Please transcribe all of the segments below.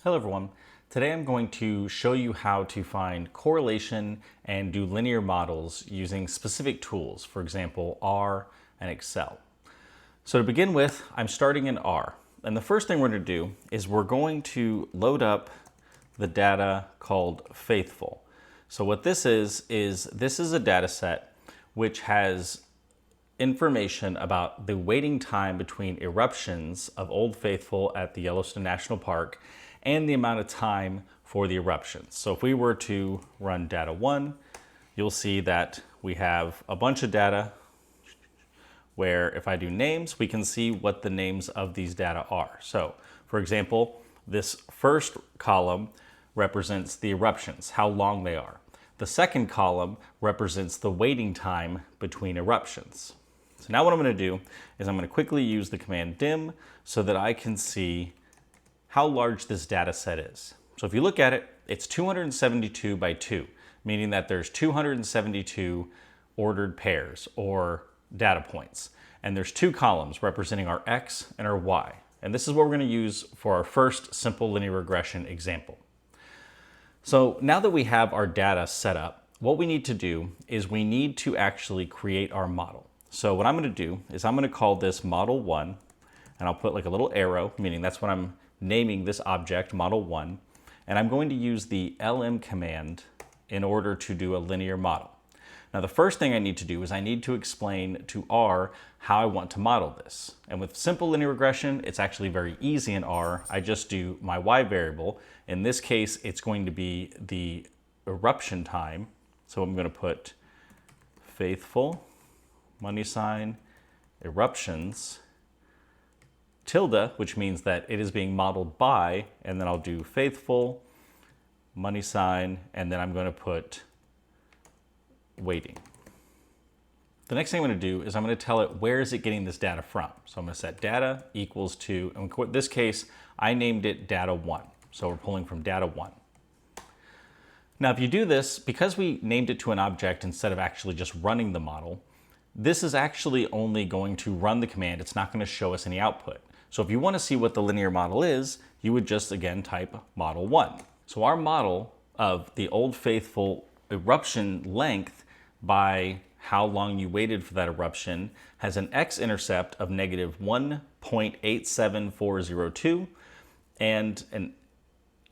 Hello everyone. Today I'm going to show you how to find correlation and do linear models using specific tools, for example, R and Excel. So to begin with, I'm starting in R. And the first thing we're going to do is we're going to load up the data called faithful. So what this is a data set which has information about the waiting time between eruptions of Old Faithful at the Yellowstone National Park and the amount of time for the eruptions. So if we were to run data 1, you'll see that we have a bunch of data where if I do names, we can see what the names of these data are. So for example, this first column represents the eruptions, how long they are. The second column represents the waiting time between eruptions. So now what I'm going to do is I'm going to quickly use the command dim so that I can see how large this data set is. So if you look at it, it's 272 by 2, meaning that there's 272 ordered pairs or data points. And there's two columns representing our X and our Y. And this is what we're going to use for our first simple linear regression example. So now that we have our data set up, what we need to do is we need to actually create our model. So what I'm going to do is I'm going to call this model 1, and I'll put like a little arrow, meaning that's what I'm naming this object, model 1, and I'm going to use the lm command in order to do a linear model. Now the first thing I need to do is I need to explain to R how I want to model this. And with simple linear regression, it's actually very easy in R. I just do my Y variable. In this case, it's going to be the eruption time. So I'm going to put faithful, money sign, eruptions, tilde, which means that it is being modeled by, and then I'll do faithful, money sign, and then I'm going to put waiting. The next thing I'm going to do is I'm going to tell it where is it getting this data from. So I'm going to set data equals to, and in this case, I named it data 1. So we're pulling from data 1. Now if you do this, because we named it to an object instead of actually just running the model, this is actually only going to run the command. It's not going to show us any output. So if you want to see what the linear model is, you would just again type model 1. So our model of the Old Faithful eruption length by how long you waited for that eruption has an x-intercept of negative 1.87402 and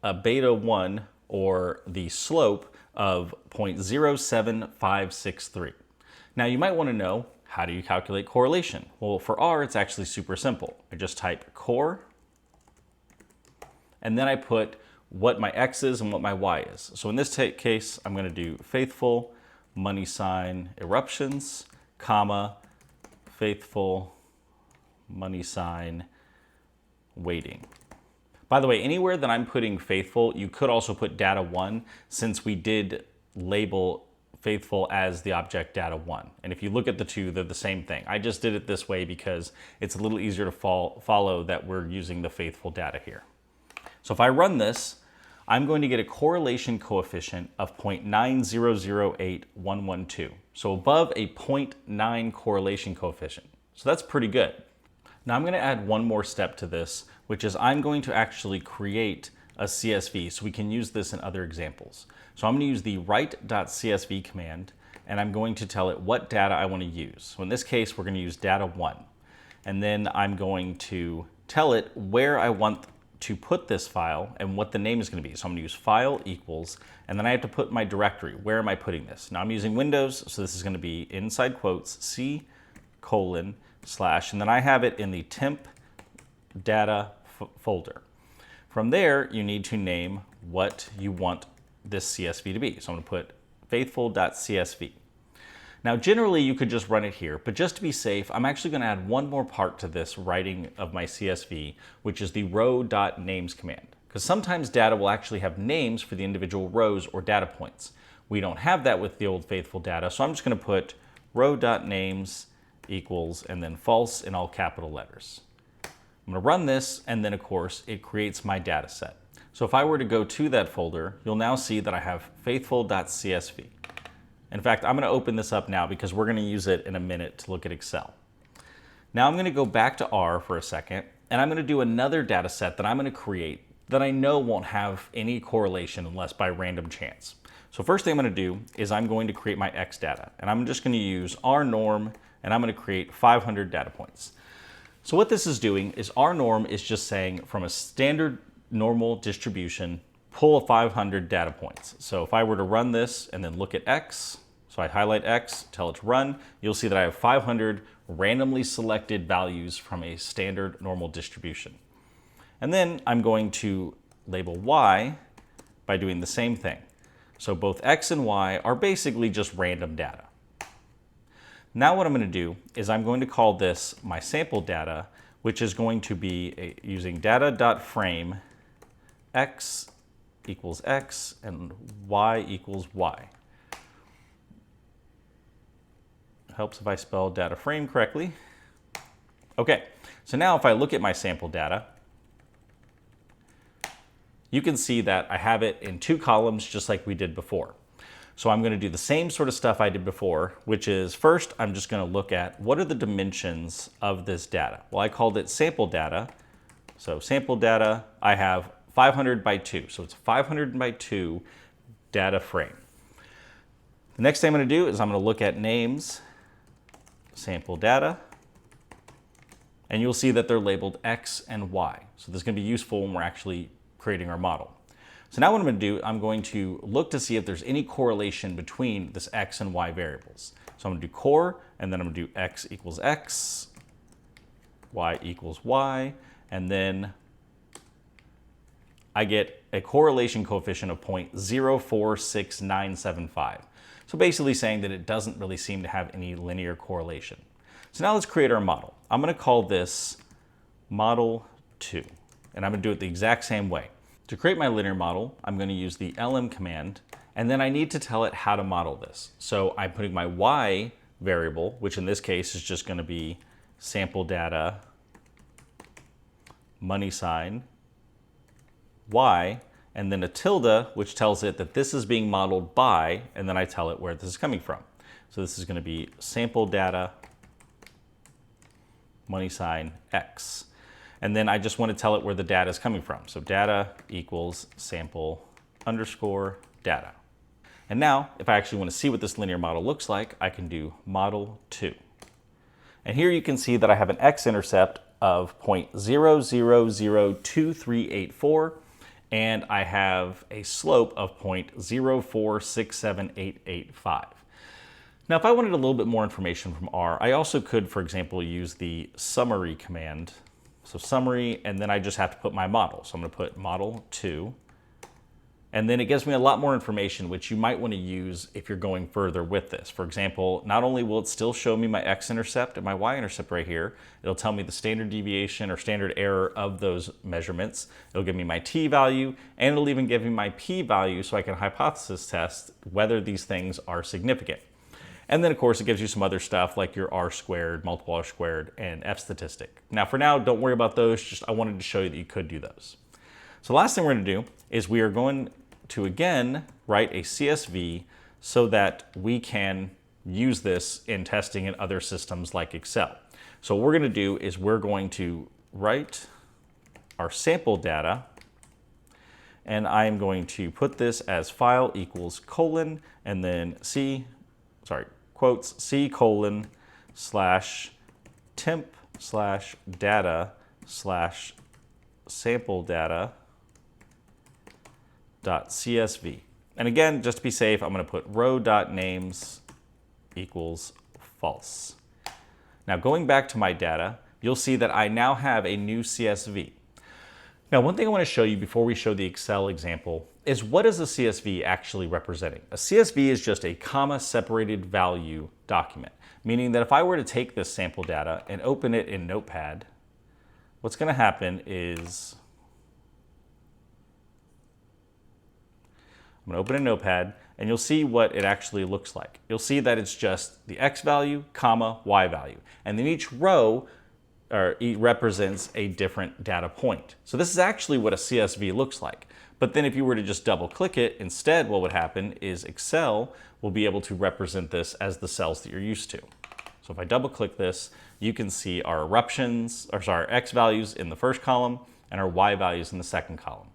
a beta 1, or the slope, of 0.07563. Now you might want to know, how do you calculate correlation? Well, for R, it's actually super simple. I just type cor, and then I put what my X is and what my Y is. So in this case, I'm going to do faithful, money sign, eruptions, comma, faithful, money sign, waiting. By the way, anywhere that I'm putting faithful, you could also put data 1, since we did label faithful as the object data 1. And if you look at the two, they're the same thing. I just did it this way because it's a little easier to follow that we're using the faithful data here. So if I run this, I'm going to get a correlation coefficient of 0.9008112. So above a 0.9 correlation coefficient. So that's pretty good. Now I'm going to add one more step to this, which is I'm going to actually create a CSV so we can use this in other examples. So I'm going to use the write.csv command, and I'm going to tell it what data I want to use. So in this case, we're going to use data 1. And then I'm going to tell it where I want to put this file and what the name is going to be. So I'm going to use file equals, and then I have to put my directory. Where am I putting this? Now I'm using Windows, so this is going to be inside quotes C:/, and then I have it in the temp data folder. From there, you need to name what you want this CSV to be. So I'm going to put faithful.csv. Now, generally, you could just run it here, but just to be safe, I'm actually going to add one more part to this writing of my CSV, which is the row.names command. Because sometimes data will actually have names for the individual rows or data points. We don't have that with the Old Faithful data, so I'm just going to put row.names equals and then false in all capital letters. I'm going to run this, and then of course it creates my data set. So if I were to go to that folder, you'll now see that I have faithful.csv. In fact, I'm going to open this up now because we're going to use it in a minute to look at Excel. Now I'm going to go back to R for a second, and I'm going to do another data set that I'm going to create that I know won't have any correlation unless by random chance. So first thing I'm going to do is I'm going to create my X data, and I'm just going to use R norm, and I'm going to create 500 data points. So what this is doing is R norm is just saying from a standard normal distribution, pull 500 data points. So if I were to run this and then look at X, so I highlight X, tell it to run, you'll see that I have 500 randomly selected values from a standard normal distribution. And then I'm going to label Y by doing the same thing. So both X and Y are basically just random data. Now what I'm going to do is I'm going to call this my sample data, which is going to be using data.frame X equals X and Y equals Y. Helps if I spell data frame correctly. Okay, so now if I look at my sample data, you can see that I have it in 2 columns just like we did before. So I'm going to do the same sort of stuff I did before, which is first I'm just going to look at what are the dimensions of this data. Well, I called it sample data. So sample data, I have 500 by 2. So it's 500 by 2 data frame. The next thing I'm going to do is I'm going to look at names, sample data, and you'll see that they're labeled X and Y. So this is going to be useful when we're actually creating our model. So now what I'm going to do, I'm going to look to see if there's any correlation between this X and Y variables. So I'm going to do core, and then I'm going to do X equals X, Y equals Y, and then I get a correlation coefficient of 0.046975. So basically saying that it doesn't really seem to have any linear correlation. So now let's create our model. I'm going to call this model 2, and I'm going to do it the exact same way. To create my linear model, I'm going to use the lm command, and then I need to tell it how to model this. So I'm putting my Y variable, which in this case is just going to be sample data, money sign, Y, and then a tilde, which tells it that this is being modeled by, and then I tell it where this is coming from. So this is going to be sample data, money sign, X. And then I just want to tell it where the data is coming from. So data equals sample underscore data. And now, if I actually want to see what this linear model looks like, I can do model 2. And here you can see that I have an x-intercept of 0.002384, and I have a slope of 0.0467885. Now, if I wanted a little bit more information from R, I also could, for example, use the summary command. So summary, and then I just have to put my model. So I'm going to put model 2. And then it gives me a lot more information, which you might want to use if you're going further with this. For example, not only will it still show me my x-intercept and my y-intercept right here, it'll tell me the standard deviation or standard error of those measurements. It'll give me my t-value, and it'll even give me my p-value so I can hypothesis test whether these things are significant. And then, of course, it gives you some other stuff like your R squared, multiple R squared, and F statistic. Now, for now, don't worry about those. Just I wanted to show you that you could do those. So the last thing we're going to do is we are going to, again, write a CSV so that we can use this in testing in other systems like Excel. So what we're going to do is we're going to write our sample data, and I'm going to put this as file equals colon, and then quotes C colon slash temp slash data slash sample data dot CSV. And again, just to be safe, I'm going to put row dot names equals false. Now going back to my data, you'll see that I now have a new CSV. Now, one thing I want to show you before we show the Excel example is what is a CSV actually representing? A CSV is just a comma-separated value document, meaning that if I were to take this sample data and open it in Notepad, what's going to happen is I'm going to open a Notepad, and you'll see what it actually looks like. You'll see that it's just the X value, comma, Y value. And then each row represents a different data point. So this is actually what a CSV looks like. But then if you were to just double click it, instead what would happen is Excel will be able to represent this as the cells that you're used to. So if I double click this, you can see our X values in the first column and our Y values in the second column.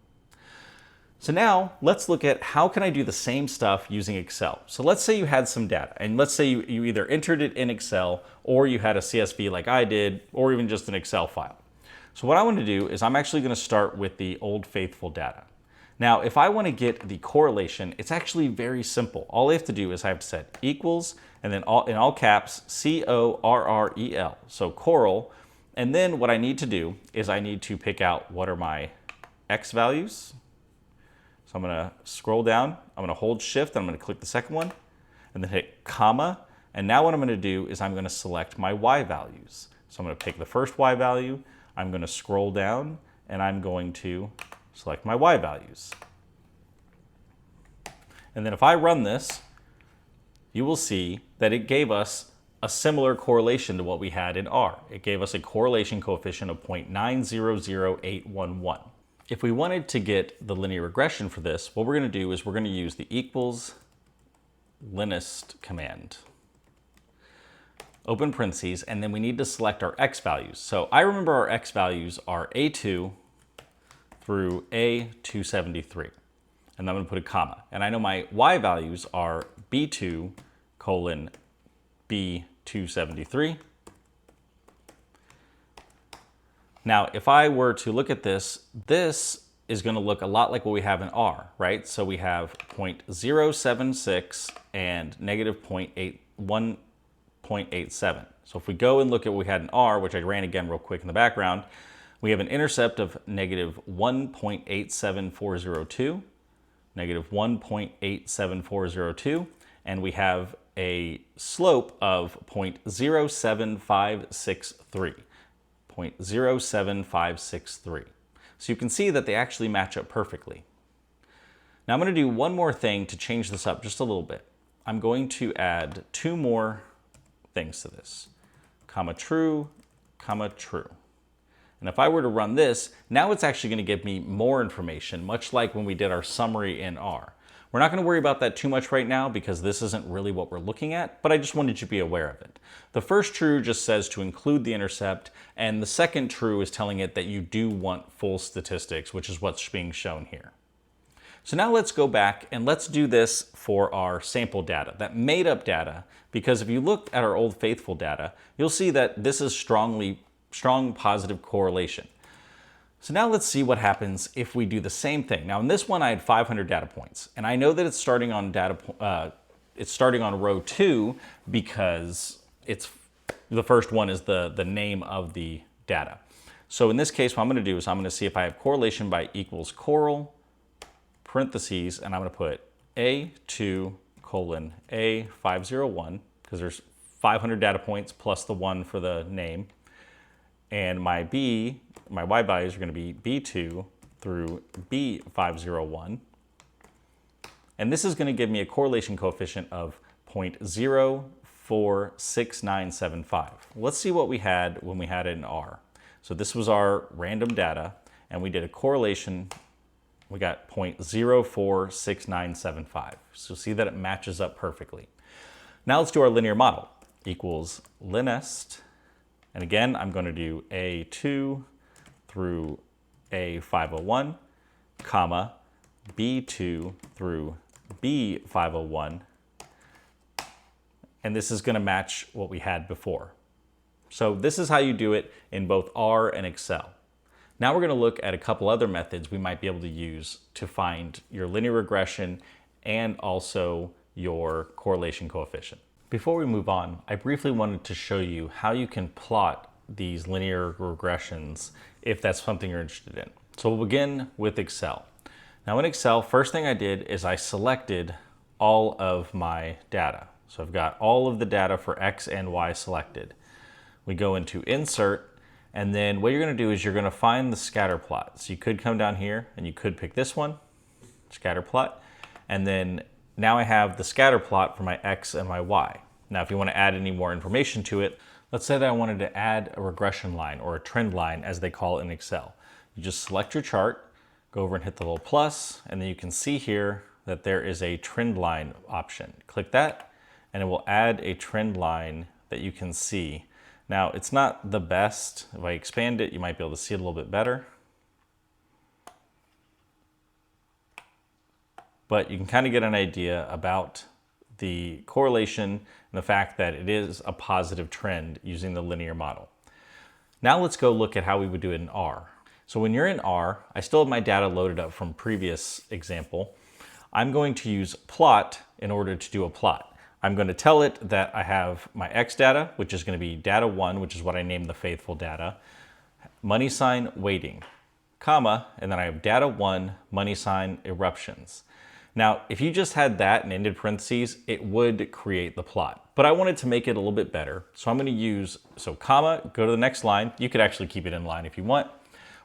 So now let's look at how can I do the same stuff using Excel. So let's say you had some data, and let's say you either entered it in Excel or you had a CSV like I did, or even just an Excel file. So what I want to do is I'm actually going to start with the old faithful data. Now, if I want to get the correlation, it's actually very simple. All I have to do is I have to set equals, and then in all caps, C-O-R-R-E-L, so coral. And then what I need to do is I need to pick out what are my X values. So I'm going to scroll down, I'm going to hold shift, and I'm going to click the second one, and then hit comma. And now what I'm going to do is I'm going to select my Y values. So I'm going to pick the first Y value, I'm going to scroll down, and I'm going to select my Y values. And then if I run this, you will see that it gave us a similar correlation to what we had in R. It gave us a correlation coefficient of 0.900811. If we wanted to get the linear regression for this, what we're going to do is we're going to use the equals linist command. Open parentheses, and then we need to select our X values. So I remember our X values are A2 through A273. And I'm going to put a comma. And I know my Y values are B2 colon B273. Now, if I were to look at this, this is going to look a lot like what we have in R, right? So we have 0.076 and negative 1.87. So if we go and look at what we had in R, which I ran again real quick in the background, we have an intercept of negative 1.87402, negative 1.87402, and we have a slope of 0.07563. 0.07563. So you can see that they actually match up perfectly. Now I'm going to do one more thing to change this up just a little bit. I'm going to add two more things to this, comma true, comma true. And if I were to run this, now it's actually going to give me more information, much like when we did our summary in R. We're not going to worry about that too much right now because this isn't really what we're looking at, but I just wanted you to be aware of it. The first true just says to include the intercept, and the second true is telling it that you do want full statistics, which is what's being shown here. So now let's go back and let's do this for our sample data, that made up data, because if you look at our old faithful data, you'll see that this is strong positive correlation. So now let's see what happens if we do the same thing. Now in this one I had 500 data points, and I know that it's starting on row 2 because it's the first one is the name of the data. So in this case, what I'm going to do is I'm going to see if I have correlation by equals coral parentheses, and I'm going to put A2 colon A501 because there's 500 data points plus the 1 for the name, and my Y values are going to be B2 through B501. And this is going to give me a correlation coefficient of 0.046975. Let's see what we had when we had it in R. So this was our random data, and we did a correlation. We got 0.046975. So see that it matches up perfectly. Now let's do our linear model. Equals linest. And again, I'm going to do A2 through A501, comma, B2 through B501. And this is going to match what we had before. So this is how you do it in both R and Excel. Now we're going to look at a couple other methods we might be able to use to find your linear regression and also your correlation coefficient. Before we move on, I briefly wanted to show you how you can plot these linear regressions if that's something you're interested in. So we'll begin with Excel. Now in Excel, first thing I did is I selected all of my data. So I've got all of the data for X and Y selected. We go into Insert, and then what you're going to do is you're going to find the scatter plot. So you could come down here and you could pick this one, scatter plot, and then now I have the scatter plot for my X and my Y. Now if you want to add any more information to it, let's say that I wanted to add a regression line or a trend line as they call it in Excel. You just select your chart, go over and hit the little plus, and then you can see here that there is a trend line option. Click that and it will add a trend line that you can see. Now it's not the best. If I expand it, you might be able to see it a little bit better. but you can kind of get an idea about the correlation and the fact that it is a positive trend using the linear model. Now let's go look at how we would do it in R. So when you're in R, I still have my data loaded up from previous example. I'm going to use plot in order to do a plot. I'm going to tell it that I have my X data, which is going to be data 1, which is what I named the faithful data, money sign weighting, comma, and then I have data 1, money sign eruptions. Now, if you just had that and ended parentheses, it would create the plot. But I wanted to make it a little bit better. So I'm going to use, comma, go to the next line. You could actually keep it in line if you want.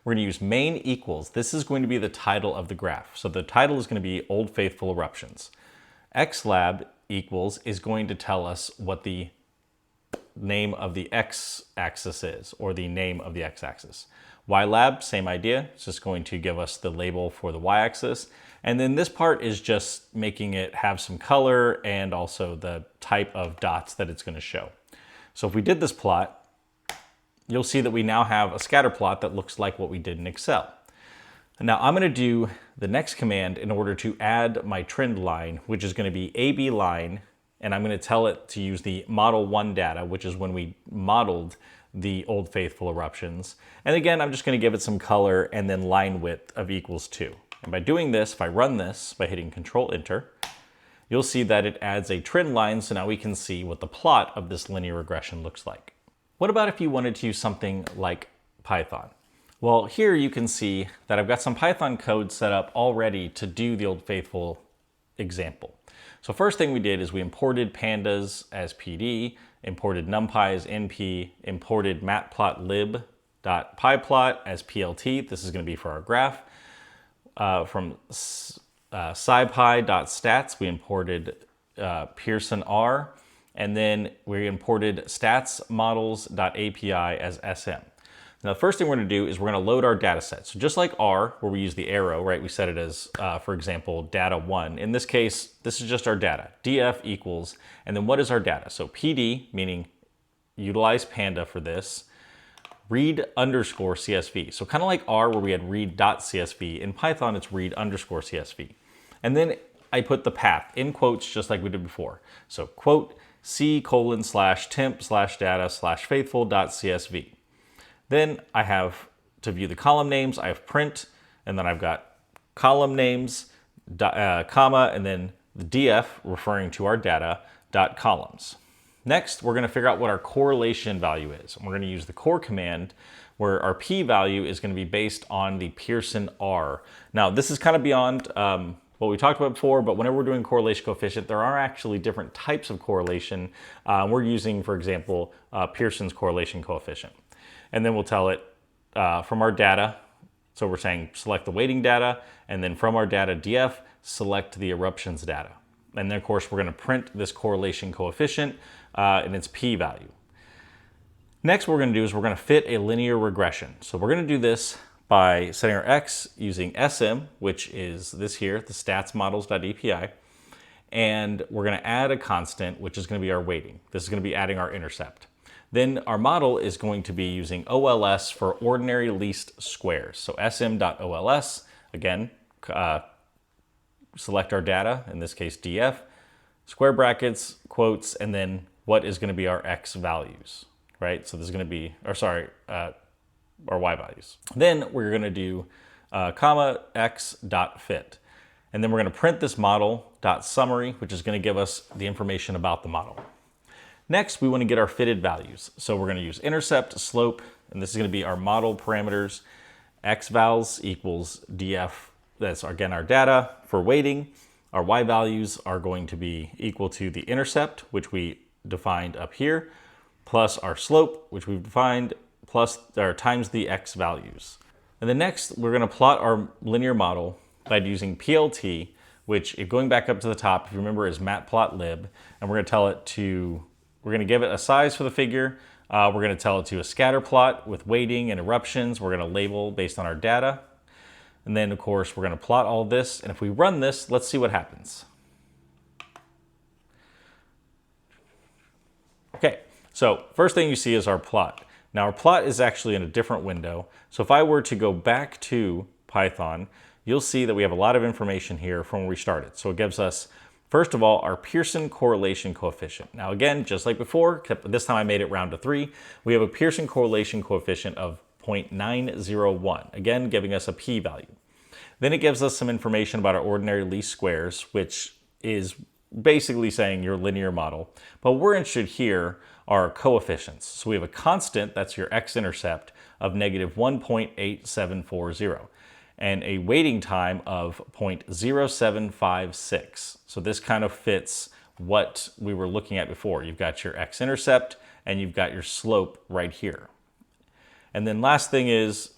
We're going to use main equals. This is going to be the title of the graph. So the title is going to be Old Faithful Eruptions. XLab equals is going to tell us what the name of the x-axis is, or the name of the x-axis. YLab, same idea. It's just going to give us the label for the y-axis. And then this part is just making it have some color and also the type of dots that it's going to show. So if we did this plot, you'll see that we now have a scatter plot that looks like what we did in Excel. Now I'm going to do the next command in order to add my trend line, which is going to be AB line, and I'm going to tell it to use the model 1 data, which is when we modeled the Old Faithful eruptions. And again, I'm just going to give it some color and then line width of equals 2. And by doing this, if I run this by hitting Control Enter, you'll see that it adds a trend line, so now we can see what the plot of this linear regression looks like. What about if you wanted to use something like Python? Well, here you can see that I've got some Python code set up already to do the Old Faithful example. So first thing we did is we imported pandas as PD, imported numpy as NP, imported matplotlib.pyplot as PLT. This is going to be for our graph. From scipy.stats, we imported Pearson R, and then we imported statsmodels.api as SM. Now, the first thing we're going to do is we're going to load our data set. So just like R, where we use the arrow, right? We set it as, for example, data 1. In this case, this is just our data. df equals, and then what is our data? So PD, meaning utilize Panda for this, read underscore CSV. So kind of like R, where we had read.csv. In Python, it's read underscore CSV. And then I put the path in quotes, just like we did before. So quote c:/temp/data/faithful.csv. Then I have, to view the column names, I have print, and then I've got column names, comma, and then the df, referring to our data, dot columns. Next, we're going to figure out what our correlation value is. And we're going to use the core command, where our p-value is going to be based on the Pearson R. Now, this is kind of beyond what we talked about before, but whenever we're doing correlation coefficient, there are actually different types of correlation. We're using, for example, Pearson's correlation coefficient. And then we'll tell it from our data, so we're saying select the weighting data, and then from our data df, select the eruptions data. And then of course we're going to print this correlation coefficient and its p-value. Next what we're going to do is we're going to fit a linear regression. So we're going to do this by setting our x using SM, which is this here, the statsmodels.api, and we're going to add a constant, which is going to be our weighting. This is going to be adding our intercept. Then our model is going to be using OLS for ordinary least squares. So sm.ols, again, select our data, in this case df, square brackets, quotes, and then what is going to be our x values, right? So this is going to be, our y values. Then we're going to do comma x dot fit. And then we're going to print this model dot summary, which is going to give us the information about the model. Next, we want to get our fitted values. So we're going to use intercept, slope, and this is going to be our model parameters. X-vals equals df, that's again our data for weighting. Our y values are going to be equal to the intercept, which we defined up here, plus our slope, which we've defined, plus or times the x values. And then next, we're going to plot our linear model by using PLT, which, if going back up to the top, if you remember, is matplotlib, and we're going to tell it to, we're going to give it a size for the figure. We're going to tell it to a scatter plot with weighting and eruptions. We're going to label based on our data. And then, of course, we're going to plot all this. And if we run this, let's see what happens. Okay, so first thing you see is our plot. Now, our plot is actually in a different window. So if I were to go back to Python, you'll see that we have a lot of information here from where we started. So it gives us, first of all, our Pearson correlation coefficient. Now again, just like before, except this time I made it round to 3, we have a Pearson correlation coefficient of 0.901, again giving us a p-value. Then it gives us some information about our ordinary least squares, which is basically saying your linear model. But what we're interested here are coefficients. So we have a constant, that's your x-intercept, of negative 1.8740, and a waiting time of 0.0756. So this kind of fits what we were looking at before. You've got your x-intercept and you've got your slope right here. And then last thing is,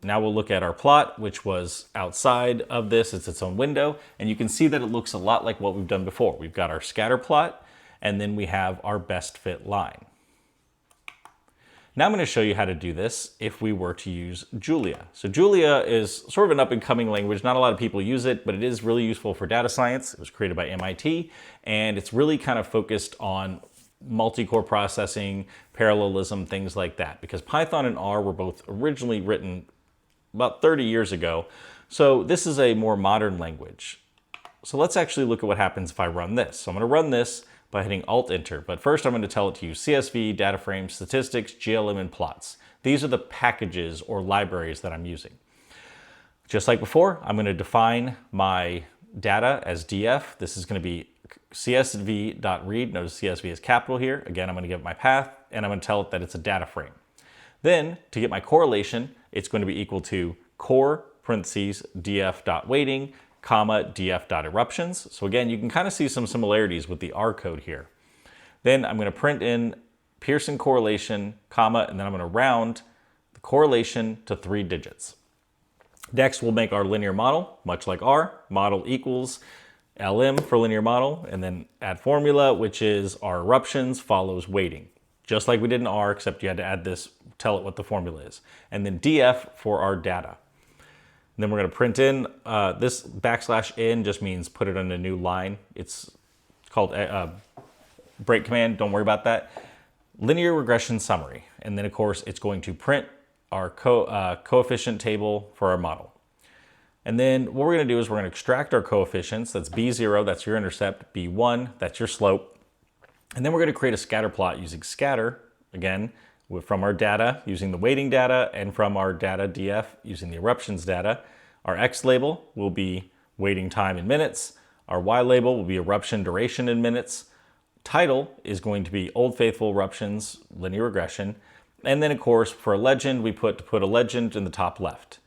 now we'll look at our plot, which was outside of this. It's its own window. And you can see that it looks a lot like what we've done before. We've got our scatter plot, and then we have our best fit line. Now I'm going to show you how to do this if we were to use Julia. So Julia is sort of an up-and-coming language. Not a lot of people use it, but it is really useful for data science. It was created by MIT, and it's really kind of focused on multi-core processing, parallelism, things like that. Because Python and R were both originally written about 30 years ago. So this is a more modern language. So let's actually look at what happens if I run this. So I'm going to run this by hitting Alt-Enter. But first I'm going to tell it to use CSV, data frame, statistics, GLM, and plots. These are the packages or libraries that I'm using. Just like before, I'm going to define my data as df. This is going to be csv.read. Notice CSV is capital here. Again, I'm going to give it my path, and I'm going to tell it that it's a data frame. Then, to get my correlation, it's going to be equal to core parentheses df.weighting, comma df.eruptions. So again, you can kind of see some similarities with the R code here. Then I'm going to print in Pearson correlation, comma, and then I'm going to round the correlation to 3 digits. Next, we'll make our linear model, much like R. Model equals LM for linear model, and then add formula, which is our eruptions follows weighting. Just like we did in R, except you had to add this, tell it what the formula is. And then df for our data. And then we're going to print in, this \n just means put it on a new line. It's called break command, don't worry about that. Linear regression summary. And then of course it's going to print our coefficient table for our model. And then what we're going to do is we're going to extract our coefficients. That's B0, that's your intercept, B1, that's your slope. And then we're going to create a scatter plot using scatter, again, from our data using the weighting data, and from our data df using the eruptions data. Our X label will be weighting time in minutes. Our Y label will be eruption duration in minutes. Title is going to be Old Faithful Eruptions, Linear Regression. And then of course for a legend, we put a legend in the top left.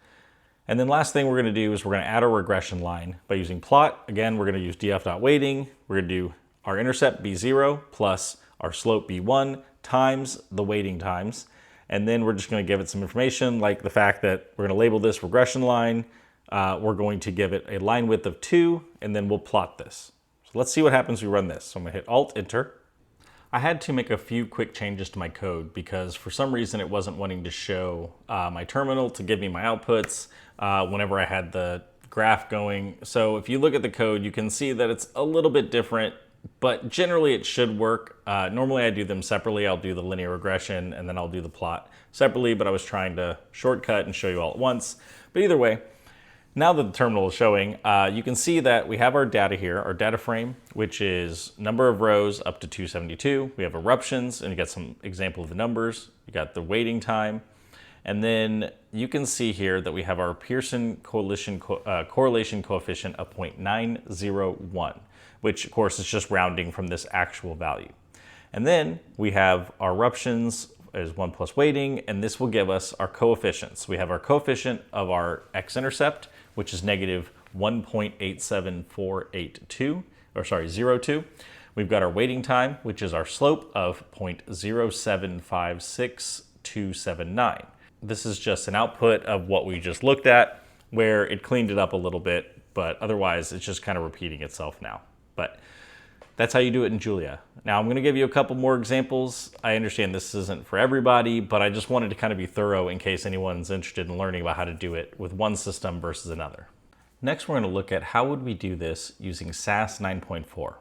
And then last thing we're going to do is we're going to add a regression line by using plot. Again, we're going to use df.weighting. We're going to do our intercept B0 plus our slope B1 times the weighting times. And then we're just going to give it some information like the fact that we're going to label this regression line. We're going to give it a line width of 2, and then we'll plot this. So let's see what happens when we run this. So I'm going to hit Alt-Enter. I had to make a few quick changes to my code because for some reason it wasn't wanting to show my terminal to give me my outputs whenever I had the graph going. So if you look at the code, you can see that it's a little bit different, but generally it should work. Normally I do them separately. I'll do the linear regression and then I'll do the plot separately, but I was trying to shortcut and show you all at once. But either way, now that the terminal is showing, you can see that we have our data here, our data frame, which is number of rows up to 272. We have eruptions, and you got some example of the numbers. You got the waiting time. And then you can see here that we have our Pearson correlation coefficient of 0.901, which of course is just rounding from this actual value. And then we have our eruptions as 1 plus weighting, and this will give us our coefficients. We have our coefficient of our x-intercept, which is negative 1.87482, or sorry, 02. We've got our weighting time, which is our slope of 0.0756279. This is just an output of what we just looked at, where it cleaned it up a little bit, but otherwise it's just kind of repeating itself now. But that's how you do it in Julia. Now I'm going to give you a couple more examples. I understand this isn't for everybody, but I just wanted to kind of be thorough in case anyone's interested in learning about how to do it with one system versus another. Next, we're going to look at how would we do this using SAS 9.4.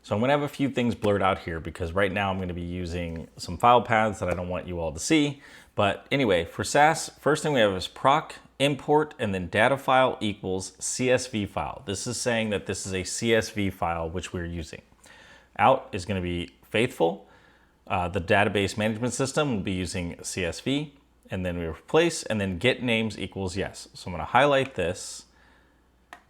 So I'm going to have a few things blurred out here because right now I'm going to be using some file paths that I don't want you all to see. But anyway, for SAS, first thing we have is proc import, and then data file equals CSV file. This is saying that this is a CSV file which we're using. Out is going to be faithful. The database management system will be using CSV, and then we replace, and then get names equals yes. So I'm going to highlight this,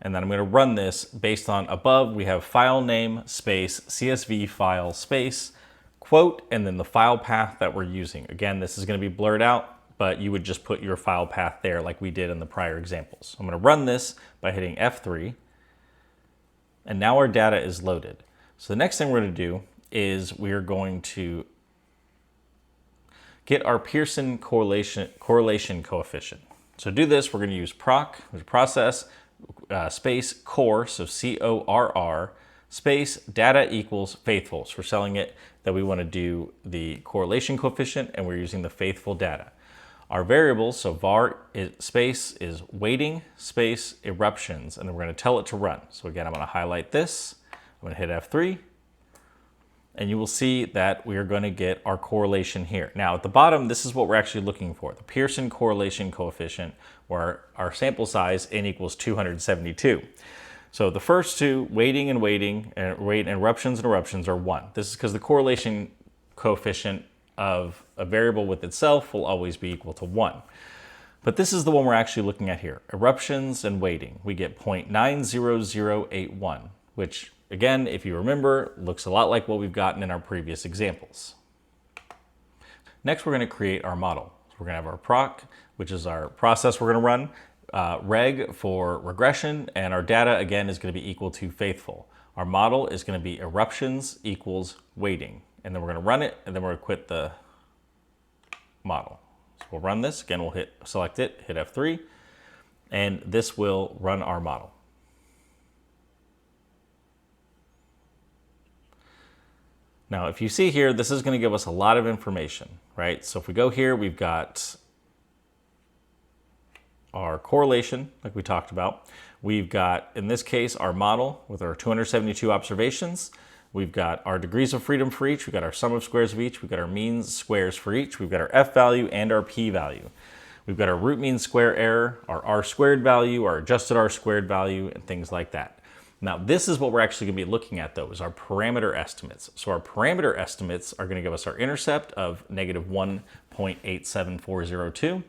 and then I'm going to run this based on above. We have file name space CSV file space quote, and then the file path that we're using. Again, this is going to be blurred out, but you would just put your file path there like we did in the prior examples. I'm going to run this by hitting F3, and now our data is loaded. So the next thing we're going to do is we're going to get our Pearson correlation coefficient. So to do this, we're going to use process space core, so CORR, space data equals faithful. So we're telling it that we want to do the correlation coefficient, and we're using the faithful data. Our variables, so var space is weighting space eruptions, and then we're going to tell it to run. So again, I'm going to highlight this. I'm going to hit F3, and you will see that we are going to get our correlation here. Now at the bottom, this is what we're actually looking for, the Pearson correlation coefficient, where our sample size n equals 272. So the first two, weighting and eruptions and eruptions, are 1. This is because the correlation coefficient of a variable with itself will always be equal to 1. But this is the one we're actually looking at here, eruptions and weighting. We get 0.90081, which again, if you remember, looks a lot like what we've gotten in our previous examples. Next, we're going to create our model. So we're going to have our proc, which is our process we're going to run, reg for regression, and our data, again, is going to be equal to faithful. Our model is going to be eruptions equals weighting. And then we're going to run it, and then we're going to quit the model. So we'll run this. Again, we'll select it, hit F3, and this will run our model. Now, if you see here, this is going to give us a lot of information, right? So if we go here, we've got our correlation, like we talked about. We've got, in this case, our model with our 272 observations. We've got our degrees of freedom for each. We've got our sum of squares of each. We've got our mean squares for each. We've got our F value and our P value. We've got our root mean square error, our R squared value, our adjusted R squared value, and things like that. Now, this is what we're actually going to be looking at, though, is our parameter estimates. So our parameter estimates are going to give us our intercept of negative 1.87402,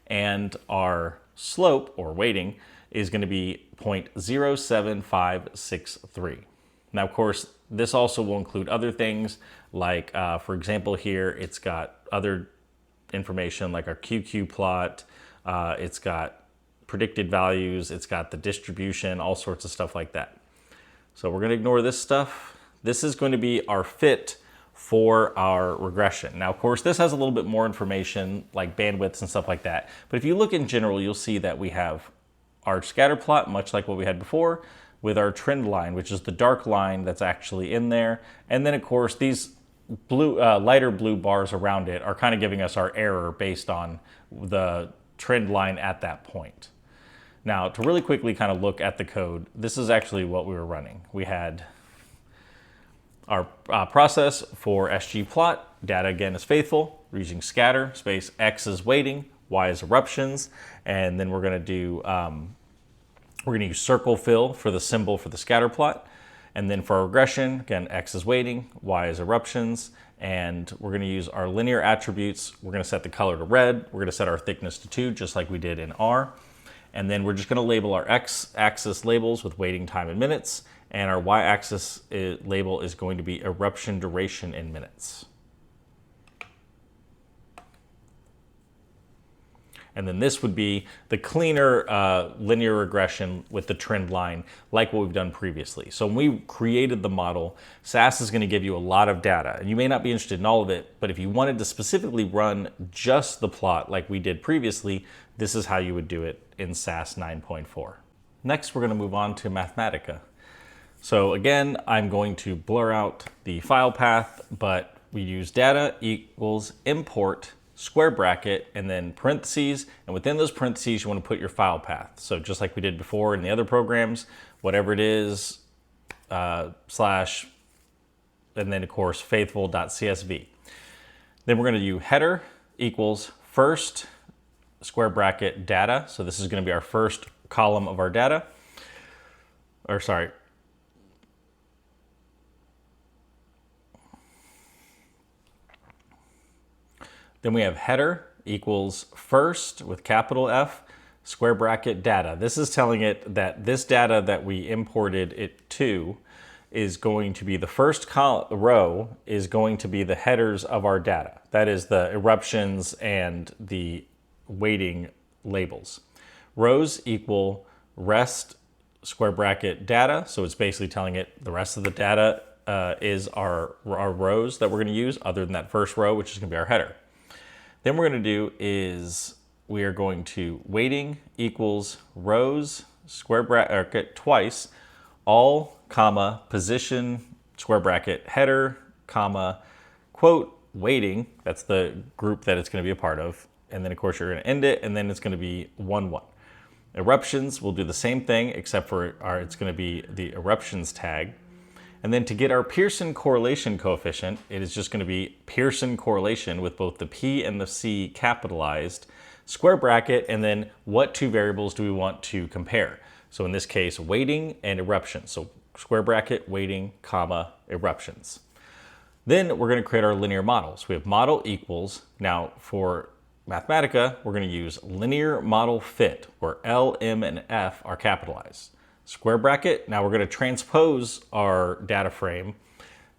and our slope, or weighting, is going to be 0.07563. Now, of course, this also will include other things, like, for example, here, it's got other information like our QQ plot, it's got predicted values, it's got the distribution, all sorts of stuff like that. So we're going to ignore this stuff. This is going to be our fit for our regression. Now, of course, this has a little bit more information like bandwidths and stuff like that. But if you look in general, you'll see that we have our scatter plot, much like what we had before, with our trend line, which is the dark line that's actually in there. And then, of course, these blue, lighter blue bars around it are kind of giving us our error based on the trend line at that point. Now, to really quickly kind of look at the code, this is actually what we were running. We had our process for SGPlot, data again is faithful, we're using scatter, space X is weighting, Y is eruptions, and then we're going to do, we're going to use circle fill for the symbol for the scatter plot. And then for our regression, again, X is weighting, Y is eruptions, and we're going to use our linear attributes. We're going to set the color to red. We're going to set our thickness to 2, just like we did in R. And then we're just going to label our X-axis labels with waiting time in minutes, and our Y-axis label is going to be eruption duration in minutes. And then this would be the cleaner linear regression with the trend line, like what we've done previously. So when we created the model, SAS is going to give you a lot of data, and you may not be interested in all of it, but if you wanted to specifically run just the plot like we did previously, this is how you would do it in SAS 9.4. Next, we're going to move on to Mathematica. So again, I'm going to blur out the file path, but we use data equals import square bracket and then parentheses, and within those parentheses you want to put your file path. So just like we did before in the other programs, whatever it is, slash, and then of course faithful.csv. Then we're going to do header equals first square bracket data. So this is going to be our first column of our data. Or sorry. Then we have header equals first with capital F, square bracket data. This is telling it that this data that we imported it to is going to be the first row is going to be the headers of our data. That is the eruptions and the weighting labels. Rows equal rest square bracket data. So it's basically telling it the rest of the data is our rows that we're going to use other than that first row, which is going to be our header. Then we're going to do is we are going to weighting equals rows square bracket twice all comma position square bracket header comma quote weighting. That's the group that it's going to be a part of. And then of course you're going to end it, and then it's going to be 1, 1. Eruptions will do the same thing, except for it's going to be the eruptions tag. And then to get our Pearson correlation coefficient, it is just going to be Pearson correlation with both the P and the C capitalized, square bracket, and then what two variables do we want to compare? So in this case, weighting and eruptions. So square bracket, weighting, comma, eruptions. Then we're going to create our linear models. We have model equals. Now for Mathematica, we're going to use linear model fit, where L, M, and F are capitalized. Square bracket, now we're going to transpose our data frame.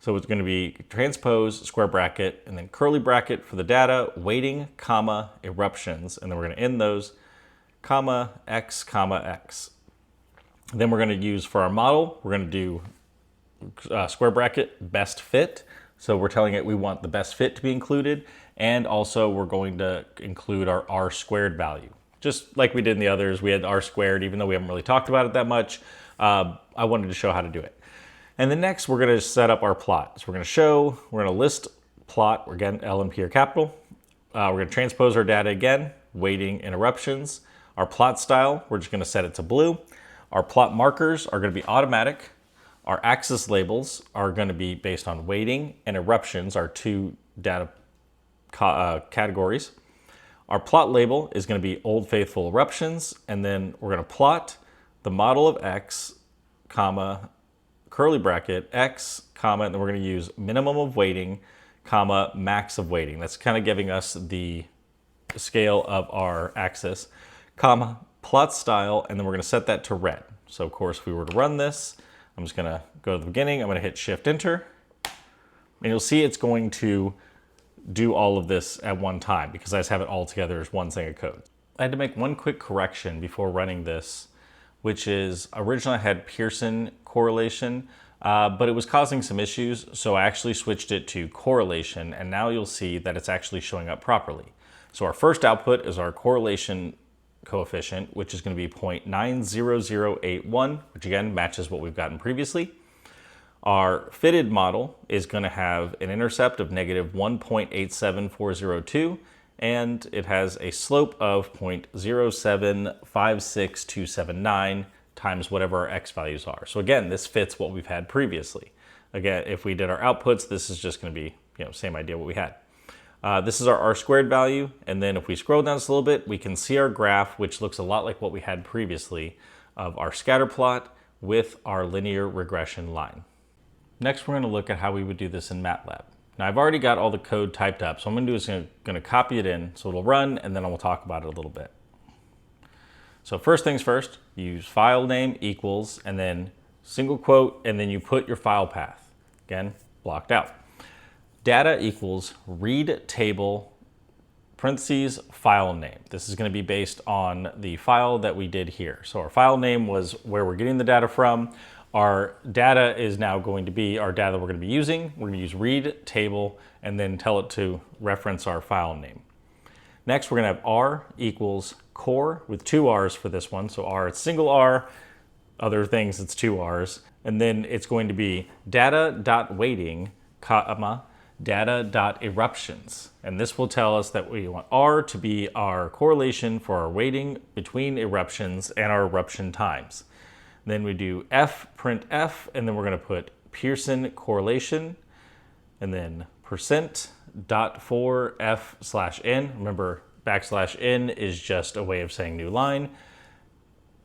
So it's going to be transpose, square bracket, and then curly bracket for the data, weighting, comma, eruptions, and then we're going to end those, comma, x, comma, x. Then we're going to use for our model, we're going to do square bracket, best fit. So we're telling it we want the best fit to be included, and also we're going to include our r squared value. Just like we did in the others, we had r squared, even though we haven't really talked about it that much. I wanted to show how to do it. And then next, we're going to set up our plot. So we're going to list plot, again, L and P are capital. We're going to transpose our data again, weighting and eruptions. Our plot style, we're just going to set it to blue. Our plot markers are going to be automatic. Our axis labels are going to be based on weighting, and eruptions are two data categories. Our plot label is going to be Old Faithful eruptions, and then we're going to plot the model of x, comma, curly bracket, x, comma, and then we're going to use minimum of weighting, comma, max of weighting. That's kind of giving us the scale of our axis, comma, plot style, and then we're going to set that to red. So of course, if we were to run this, I'm just going to go to the beginning, I'm going to hit Shift Enter, and you'll see it's going to do all of this at one time because I just have it all together as one thing of code. I had to make one quick correction before running this, which is originally I had Pearson correlation, but it was causing some issues, so I actually switched it to correlation, and now you'll see that it's actually showing up properly. So our first output is our correlation coefficient, which is going to be 0.90081, which again matches what we've gotten previously. Our fitted model is going to have an intercept of negative 1.87402, and it has a slope of 0.0756279 times whatever our x values are. So again, this fits what we've had previously. Again, if we did our outputs, this is just going to be, same idea what we had. This is our r squared value, and then if we scroll down just a little bit, we can see our graph, which looks a lot like what we had previously of our scatter plot with our linear regression line. Next, we're going to look at how we would do this in MATLAB. Now, I've already got all the code typed up, so I'm going to do is going to copy it in so it'll run, and then we'll talk about it a little bit. So first things first, you use file name equals, and then single quote, and then you put your file path. Again, blocked out. Data equals read table, parentheses, file name. This is going to be based on the file that we did here. So our file name was where we're getting the data from. Our data is now going to be our data we're going to be using. We're going to use read table and then tell it to reference our file name. Next, we're going to have r equals core with two r's for this one. So r, it's single r, other things, it's two r's. And then it's going to be data.weighting, comma, data.eruptions. And this will tell us that we want r to be our correlation for our weighting between eruptions and our eruption times. Then we do f, print f, and then we're going to put Pearson correlation, and then %.for f/n. Remember, \n is just a way of saying new line,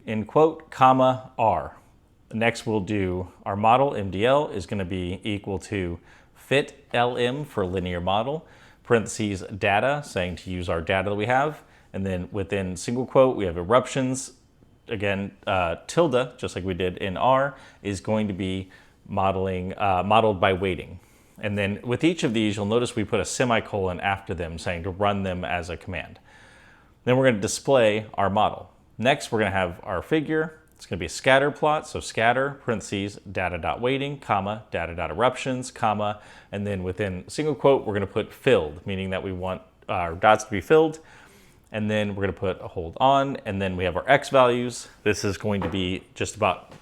end quote, comma, r. Next we'll do our model, MDL, is going to be equal to fit LM for linear model, parentheses data, saying to use our data that we have, and then within single quote we have eruptions. Again, tilde, just like we did in R, is going to be modeled by weighting. And then with each of these, you'll notice we put a semicolon after them saying to run them as a command. Then we're going to display our model. Next, we're going to have our figure. It's going to be a scatter plot, so scatter, parentheses, data.weighting, comma, data.eruptions, comma, and then within single quote, we're going to put filled, meaning that we want our dots to be filled. And then we're going to put a hold on, and then we have our x values. This is going to be just about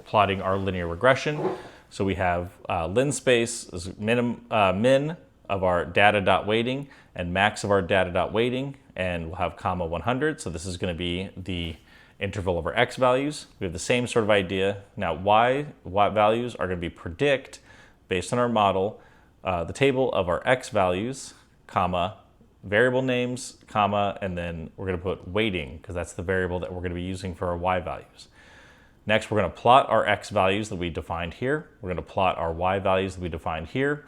plotting our linear regression. So we have linspace is min of our data.weighting and max of our data.weighting, and we'll have comma 100. So this is going to be the interval of our x values. We have the same sort of idea. Now y values are going to be predict based on our model, the table of our x values, comma, variable names, comma, and then we're going to put weighting because that's the variable that we're going to be using for our y values. Next, we're going to plot our x values that we defined here. We're going to plot our y values that we defined here.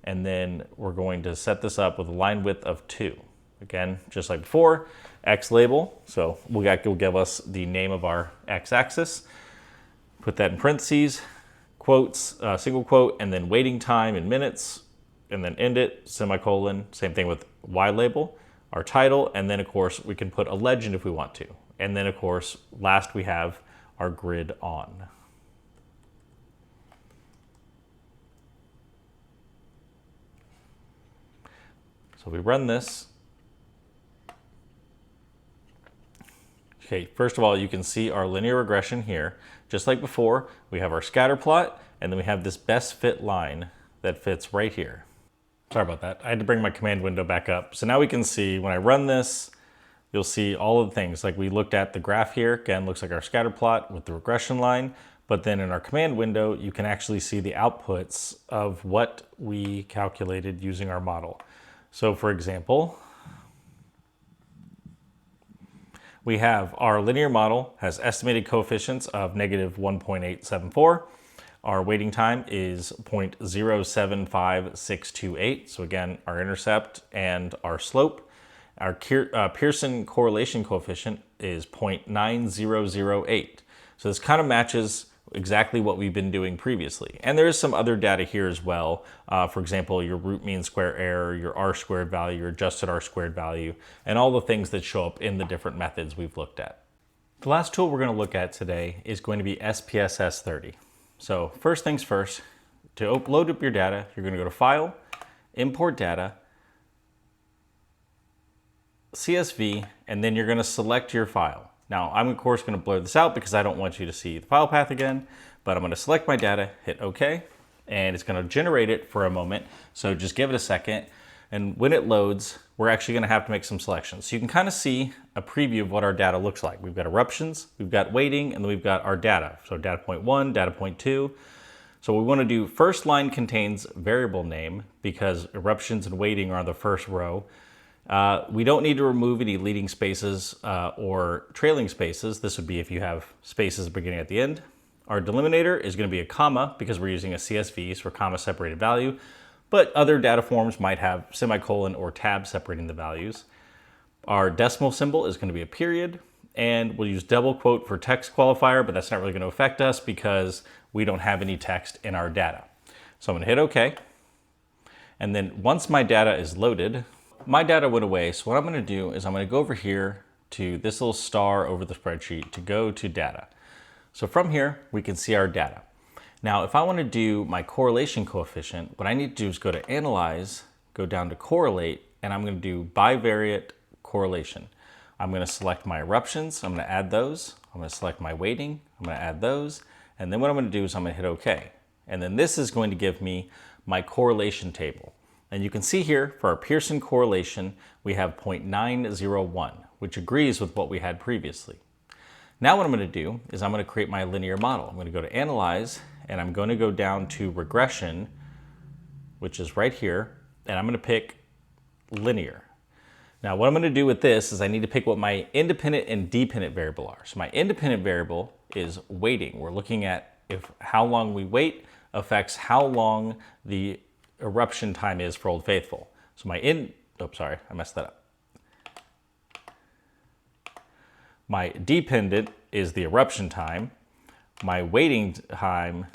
And then we're going to set this up with a line width of 2. Again, just like before, x label. So will give us the name of our x-axis. Put that in parentheses, quotes, single quote, and then waiting time in minutes, and then end it, semicolon. Same thing with y label, our title, and then of course we can put a legend if we want to. And then of course, last we have our grid on. So we run this. Okay, first of all, you can see our linear regression here. Just like before, we have our scatter plot, and then we have this best fit line that fits right here. Sorry about that. I had to bring my command window back up. So now we can see when I run this, you'll see all of the things. Like we looked at the graph here, again, looks like our scatter plot with the regression line. But then in our command window, you can actually see the outputs of what we calculated using our model. So for example, we have our linear model has estimated coefficients of negative 1.874. Our waiting time is 0.075628. So again, our intercept and our slope. Our Pearson correlation coefficient is 0.9008. So this kind of matches exactly what we've been doing previously. And there is some other data here as well. For example, your root mean square error, your R squared value, your adjusted R squared value, and all the things that show up in the different methods we've looked at. The last tool we're going to look at today is going to be SPSS 30. So first things first, to load up your data, you're going to go to File, Import Data, CSV, and then you're going to select your file. Now, I'm of course going to blur this out because I don't want you to see the file path again, but I'm going to select my data, hit OK, and it's going to generate it for a moment. So just give it a second. And when it loads, we're actually going to have to make some selections. So you can kind of see a preview of what our data looks like. We've got eruptions, we've got weighting, and then we've got our data. So data point 1, data point 2. So what we want to do, first line contains variable name because eruptions and weighting are on the first row. We don't need to remove any leading spaces or trailing spaces. This would be if you have spaces beginning at the end. Our delimiter is going to be a comma because we're using a CSV, so comma separated value. But other data forms might have semicolon or tab separating the values. Our decimal symbol is going to be a period, and we'll use double quote for text qualifier, but that's not really going to affect us because we don't have any text in our data. So I'm going to hit OK. And then once my data is loaded, my data went away. So what I'm going to do is I'm going to go over here to this little star over the spreadsheet to go to data. So from here, we can see our data. Now, if I want to do my correlation coefficient, what I need to do is go to Analyze, go down to Correlate, and I'm going to do bivariate correlation. I'm going to select my eruptions. I'm going to add those. I'm going to select my weighting. I'm going to add those. And then what I'm going to do is I'm going to hit OK. And then this is going to give me my correlation table. And you can see here for our Pearson correlation, we have 0.901, which agrees with what we had previously. Now what I'm going to do is I'm going to create my linear model. I'm going to go to Analyze, and I'm going to go down to Regression, which is right here, and I'm going to pick Linear. Now what I'm going to do with this is I need to pick what my independent and dependent variable are. So my independent variable is weighting. We're looking at if how long we wait affects how long the eruption time is for Old Faithful. So sorry, I messed that up. My dependent is the eruption time. My waiting time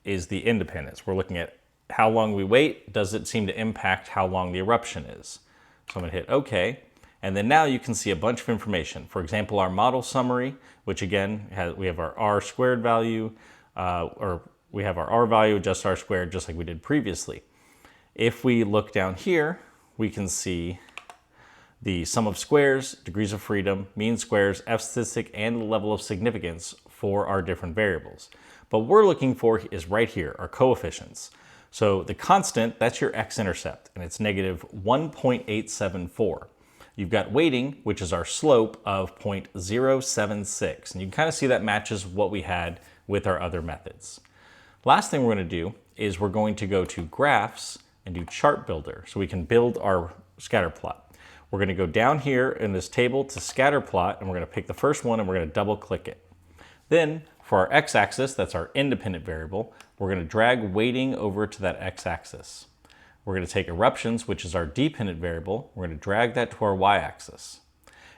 is the independence. We're looking at how long we wait. Does it seem to impact how long the eruption is? So I'm going to hit OK. And then now you can see a bunch of information. For example, our model summary, which again, we have our R squared value, or we have our R value, just R squared, just like we did previously. If we look down here, we can see the sum of squares, degrees of freedom, mean squares, F statistic, and the level of significance for our different variables. But what we're looking for is right here, our coefficients. So the constant, that's your x-intercept, and it's negative 1.874. You've got weighting, which is our slope of 0.076. And you can kind of see that matches what we had with our other methods. Last thing we're going to do is we're going to go to graphs and do chart builder so we can build our scatter plot. We're going to go down here in this table to scatter plot, and we're going to pick the first one and we're going to double click it. Then for our x-axis, that's our independent variable, we're going to drag weighting over to that x-axis. We're going to take eruptions, which is our dependent variable. We're going to drag that to our y-axis.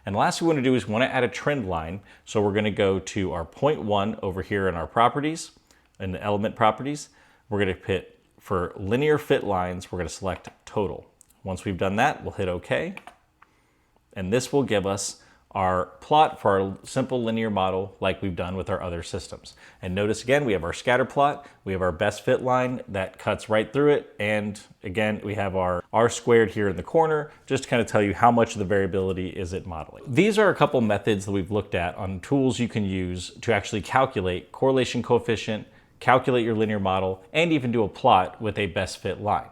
And last we want to do is we want to add a trend line. So we're going to go to our 0.1 over here in our properties, in the element properties. We're going to hit, for linear fit lines, we're going to select total. Once we've done that, we'll hit OK. And this will give us our plot for our simple linear model like we've done with our other systems. And notice again, we have our scatter plot, we have our best fit line that cuts right through it, and again, we have our R squared here in the corner, just to kind of tell you how much of the variability is it modeling. These are a couple methods that we've looked at on tools you can use to actually calculate correlation coefficient, calculate your linear model, and even do a plot with a best fit line.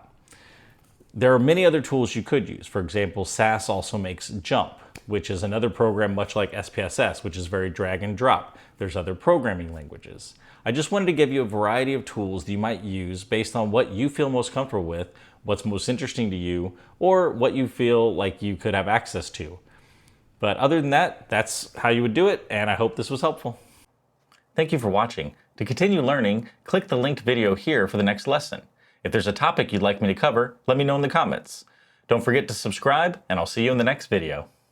There are many other tools you could use. For example, SAS also makes JUMP, which is another program much like SPSS, which is very drag and drop. There's other programming languages. I just wanted to give you a variety of tools that you might use based on what you feel most comfortable with, what's most interesting to you, or what you feel like you could have access to. But other than that, that's how you would do it, and I hope this was helpful. Thank you for watching. To continue learning, click the linked video here for the next lesson. If there's a topic you'd like me to cover, let me know in the comments. Don't forget to subscribe, and I'll see you in the next video.